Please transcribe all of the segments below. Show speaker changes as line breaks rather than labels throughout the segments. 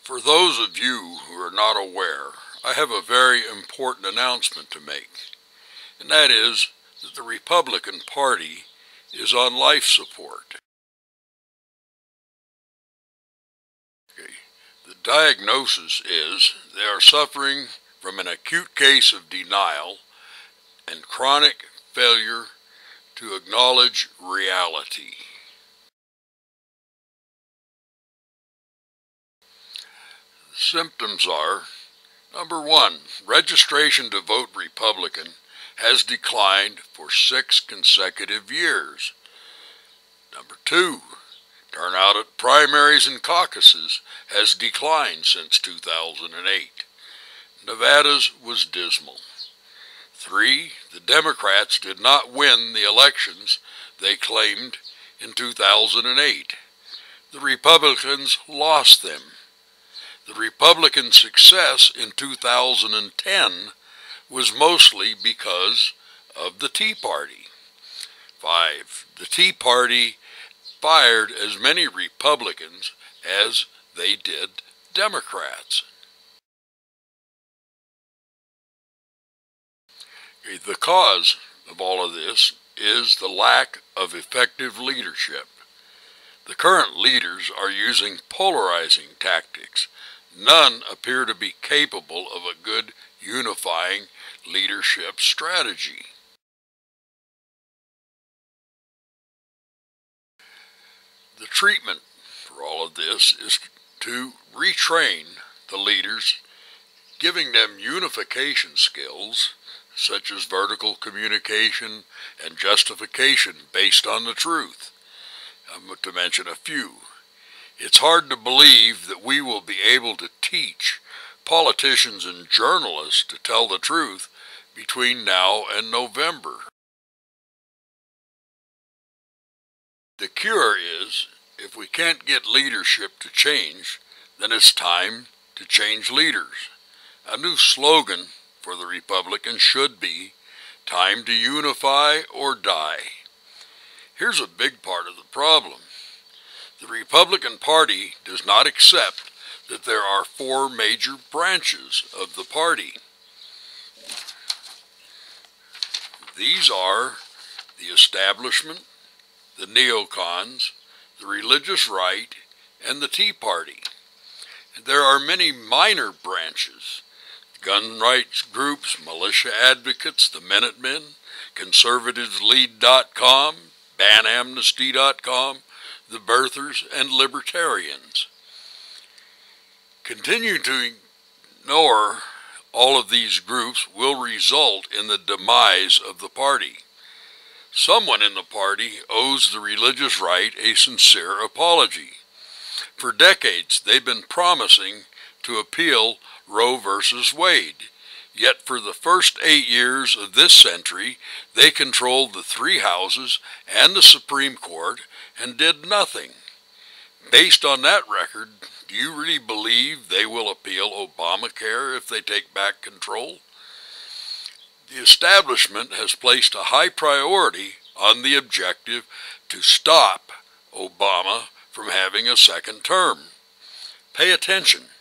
For those of you who are not aware, I have a very important announcement to make, and that is that the Republican Party is on life support. The diagnosis is they are suffering from an acute case of denial and chronic failure to acknowledge reality. The symptoms are, number 1, registration to vote Republican has declined for 6 consecutive years. Number 2, turnout at primaries and caucuses has declined since 2008. Nevada's was dismal. 3, the Democrats did not win the elections they claimed in 2008. The Republicans lost them. The Republican success in 2010 was mostly because of the Tea Party. 5, the Tea Party fired as many Republicans as they did Democrats. The cause of all of this is the lack of effective leadership. The current leaders are using polarizing tactics. None appear to be capable of a good unifying leadership strategy. The treatment for all of this is to retrain the leaders, giving them unification skills such as vertical communication and justification based on the truth. I'm going to mention a few. It's hard to believe that we will be able to teach politicians and journalists to tell the truth between now and November. The cure is, if we can't get leadership to change, then it's time to change leaders. A new slogan for the Republicans should be, "Time to unify or die." Here's a big part of the problem. The Republican Party does not accept that there are 4 major branches of the party. These are the establishment, the neocons, the religious right, and the Tea Party. There are many minor branches: gun rights groups, militia advocates, the Minutemen, conservativeslead.com, banamnesty.com, the birthers, and libertarians. Continue to ignore all of these groups will result in the demise of the party. Someone in the party owes the religious right a sincere apology. For decades, they've been promising to appeal Roe versus Wade, yet for the first 8 years of this century, they controlled the 3 houses and the Supreme Court and did nothing. Based on that record, do you really believe they will appeal Obamacare if they take back control? The establishment has placed a high priority on the objective to stop Obama from having a second term. Pay attention.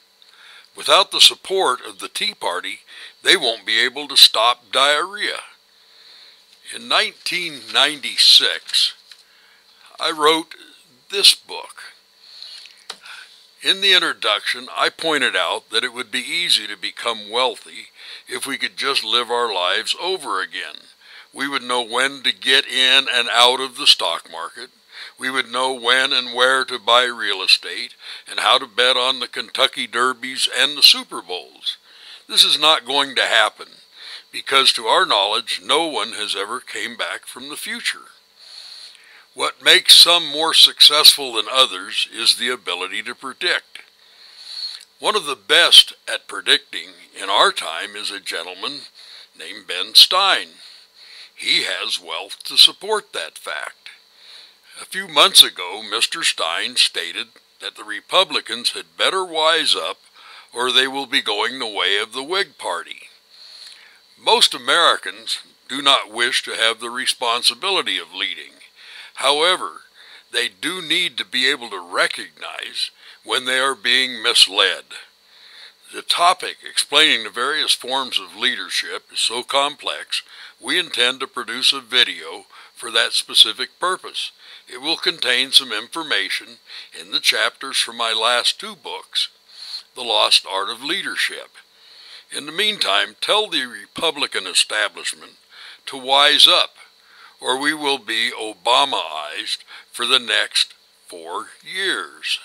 Without the support of the Tea Party, they won't be able to stop diarrhea. In 1996, I wrote this book. In the introduction, I pointed out that it would be easy to become wealthy if we could just live our lives over again. We would know when to get in and out of the stock market. We would know when and where to buy real estate and how to bet on the Kentucky Derbies and the Super Bowls. This is not going to happen because, to our knowledge, no one has ever came back from the future. What makes some more successful than others is the ability to predict. One of the best at predicting in our time is a gentleman named Ben Stein. He has wealth to support that fact. A few months ago, Mr. Stein stated that the Republicans had better wise up or they will be going the way of the Whig Party. Most Americans do not wish to have the responsibility of leading. However, they do need to be able to recognize when they are being misled. The topic explaining the various forms of leadership is so complex, we intend to produce a video for that specific purpose. It will contain some information in the chapters from my last 2 books, The Lost Art of Leadership. In the meantime, tell the Republican establishment to wise up, or we will be Obamaized for the next 4 years.